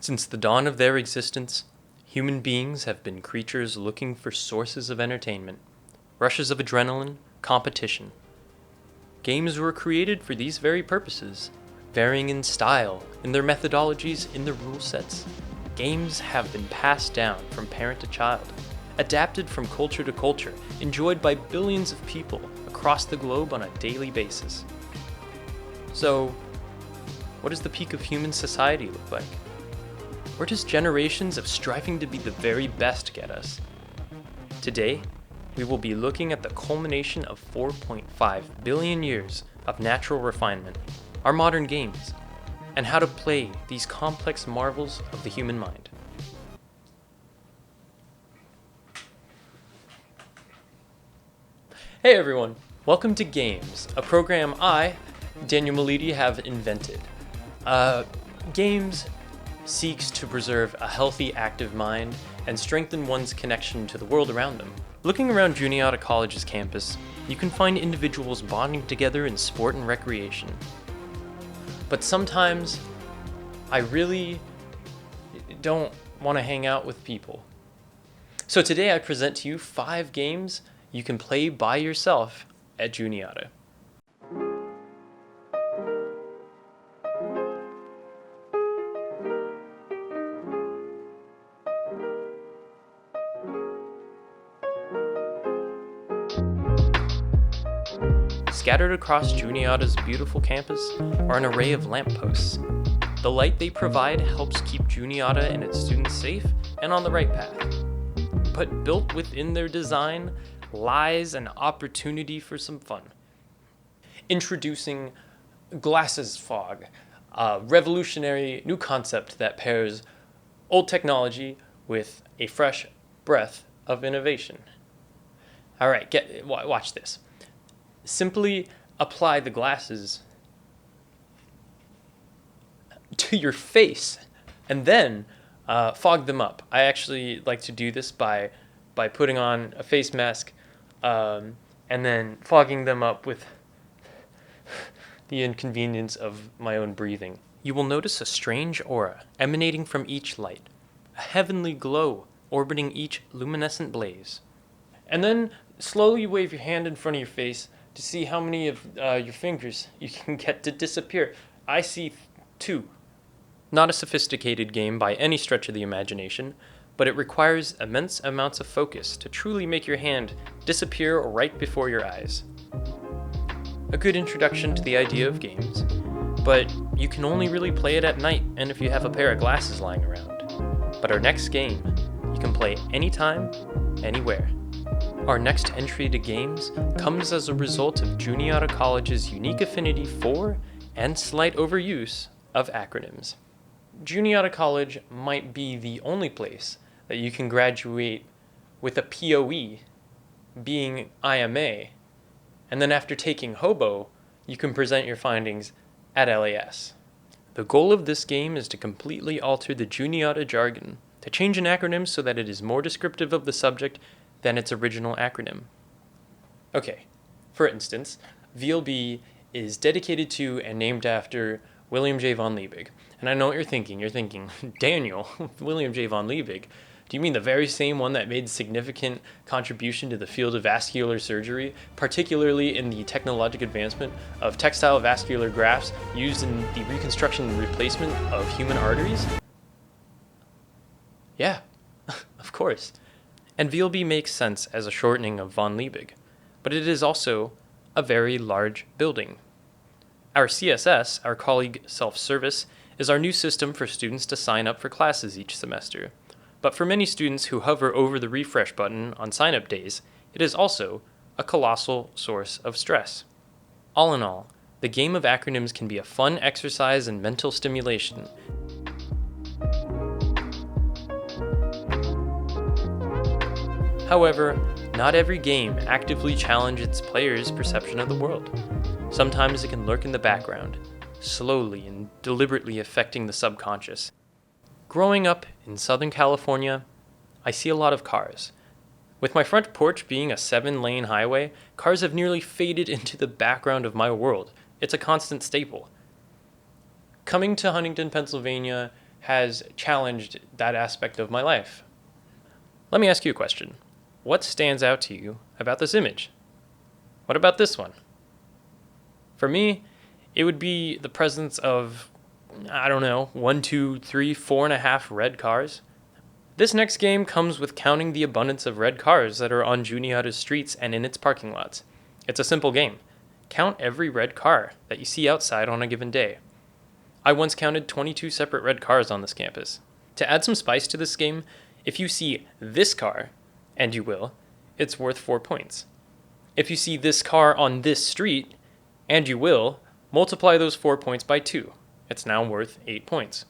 Since the dawn of their existence, human beings have been creatures looking for sources of entertainment, rushes of adrenaline, competition. Games were created for these very purposes, varying in style, in their methodologies, in their rule sets. Games have been passed down from parent to child, adapted from culture to culture, enjoyed by billions of people across the globe on a daily basis. So, what does the peak of human society look like? Where does generations of striving to be the very best get us? Today, we will be looking at the culmination of 4.5 billion years of natural refinement, our modern games, and how to play these complex marvels of the human mind. Hey everyone, welcome to Games, a program I, Daniel Muleady, have invented. Games seeks to preserve a healthy, active mind and strengthen one's connection to the world around them. Looking around Juniata College's campus, you can find individuals bonding together in sport and recreation. But sometimes, I really don't want to hang out with people. So today I present to you 5 games you can play by yourself at Juniata. Scattered across Juniata's beautiful campus are an array of lampposts. The light they provide helps keep Juniata and its students safe and on the right path. But built within their design lies an opportunity for some fun. Introducing Glasses Fog, a revolutionary new concept that pairs old technology with a fresh breath of innovation. All right, watch this. Simply apply the glasses to your face and then fog them up. I actually like to do this by putting on a face mask and then fogging them up with the inconvenience of my own breathing. You will notice a strange aura emanating from each light, a heavenly glow orbiting each luminescent blaze. And then slowly wave your hand in front of your face to see how many of your fingers you can get to disappear. I see 2. Not a sophisticated game by any stretch of the imagination, but it requires immense amounts of focus to truly make your hand disappear right before your eyes. A good introduction to the idea of games, but you can only really play it at night and if you have a pair of glasses lying around. But our next game, you can play anytime, anywhere. Our next entry to games comes as a result of Juniata College's unique affinity for and slight overuse of acronyms. Juniata College might be the only place that you can graduate with a POE, being IMA, and then after taking Hobo, you can present your findings at LAS. The goal of this game is to completely alter the Juniata jargon, to change an acronym so that it is more descriptive of the subject than its original acronym. Okay, for instance, VLB is dedicated to and named after William J. von Liebig. And I know what you're thinking. You're thinking, Daniel, William J. von Liebig, do you mean the very same one that made significant contribution to the field of vascular surgery, particularly in the technological advancement of textile vascular grafts used in the reconstruction and replacement of human arteries? Yeah, of course. And VLB makes sense as a shortening of von Liebig, but it is also a very large building. Our CSS, our colleague self-service, is our new system for students to sign up for classes each semester. But for many students who hover over the refresh button on sign-up days, it is also a colossal source of stress. All in all, the game of acronyms can be a fun exercise in mental stimulation. However, not every game actively challenges its players' perception of the world. Sometimes it can lurk in the background, slowly and deliberately affecting the subconscious. Growing up in Southern California, I see a lot of cars. With my front porch being a 7-lane highway, cars have nearly faded into the background of my world. It's a constant staple. Coming to Huntington, Pennsylvania, has challenged that aspect of my life. Let me ask you a question. What stands out to you about this image? What about this one? For me, it would be the presence of, I don't know, 1, 2, 3, 4.5 red cars. This next game comes with counting the abundance of red cars that are on Juniata's streets and in its parking lots. It's a simple game. Count every red car that you see outside on a given day. I once counted 22 separate red cars on this campus. To add some spice to this game, if you see this car, and you will, it's worth 4 points. If you see this car on this street, and you will, multiply those 4 points by 2. It's now worth 8 points.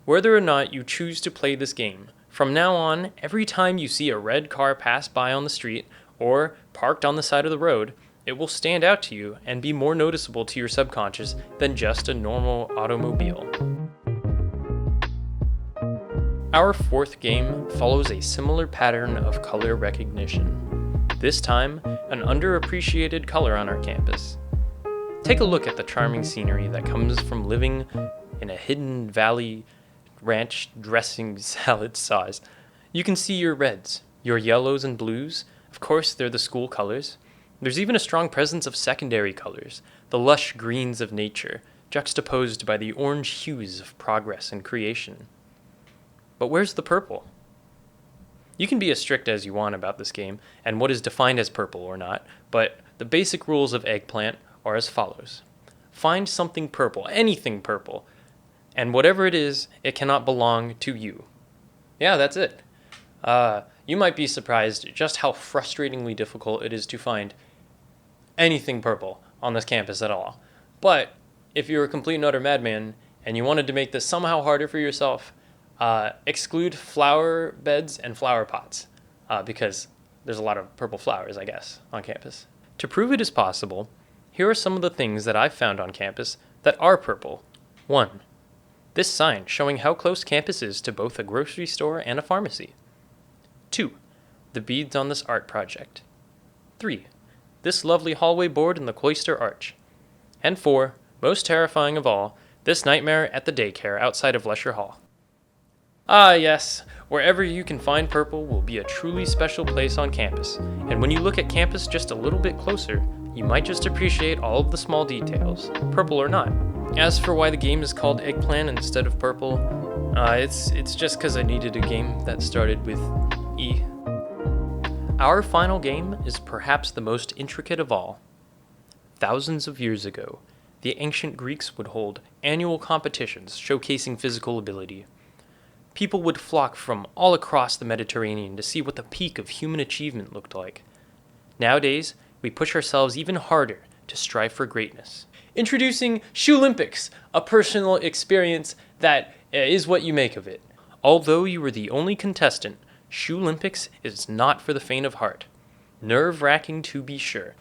Whether or not you choose to play this game, from now on, every time you see a red car pass by on the street or parked on the side of the road, it will stand out to you and be more noticeable to your subconscious than just a normal automobile. Our fourth game follows a similar pattern of color recognition. This time, an underappreciated color on our campus. Take a look at the charming scenery that comes from living in a hidden valley ranch dressing salad sauce. You can see your reds, your yellows and blues. Of course, they're the school colors. There's even a strong presence of secondary colors, the lush greens of nature, juxtaposed by the orange hues of progress and creation. But where's the purple? You can be as strict as you want about this game and what is defined as purple or not, but the basic rules of Eggplant are as follows. Find something purple, anything purple, and whatever it is, it cannot belong to you. Yeah, that's it. You might be surprised just how frustratingly difficult it is to find anything purple on this campus at all. But if you're a complete and utter madman and you wanted to make this somehow harder for yourself, exclude flower beds and flower pots because there's a lot of purple flowers, I guess, on campus. To prove it is possible, here are some of the things that I've found on campus that are purple. 1. This sign showing how close campus is to both a grocery store and a pharmacy. 2. The beads on this art project. 3. This lovely hallway board in the cloister arch. And 4, most terrifying of all, this nightmare at the daycare outside of Lesher Hall. Ah yes, wherever you can find purple will be a truly special place on campus, and when you look at campus just a little bit closer, you might just appreciate all of the small details, purple or not. As for why the game is called Eggplant instead of purple, it's just because I needed a game that started with E. Our final game is perhaps the most intricate of all. Thousands of years ago, the ancient Greeks would hold annual competitions showcasing physical ability. People would flock from all across the Mediterranean to see what the peak of human achievement looked like. Nowadays, we push ourselves even harder to strive for greatness. Introducing Shoelympics, a personal experience that is what you make of it. Although you were the only contestant, Shoelympics is not for the faint of heart. Nerve-wracking to be sure.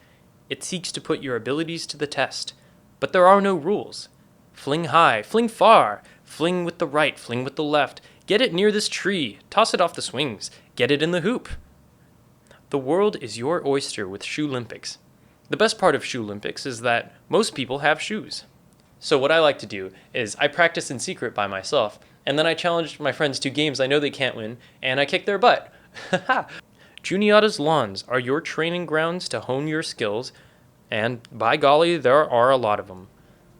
It seeks to put your abilities to the test, but there are no rules. Fling high, fling far, fling with the right, fling with the left, get it near this tree, toss it off the swings, get it in the hoop. The world is your oyster with Shoelympics. The best part of Shoelympics is that most people have shoes. So what I like to do is I practice in secret by myself, and then I challenge my friends to games I know they can't win, and I kick their butt. Juniata's lawns are your training grounds to hone your skills, and by golly, there are a lot of them.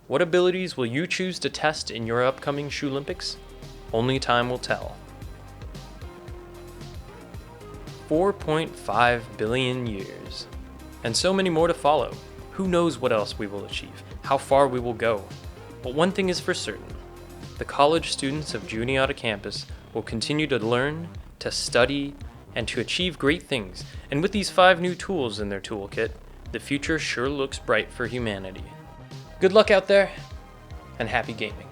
What abilities will you choose to test in your upcoming Shoelympics? Only time will tell. 4.5 billion years. And so many more to follow. Who knows what else we will achieve, how far we will go. But one thing is for certain. The college students of Juniata campus will continue to learn, to study, and to achieve great things. And with these 5 new tools in their toolkit, the future sure looks bright for humanity. Good luck out there, and happy gaming.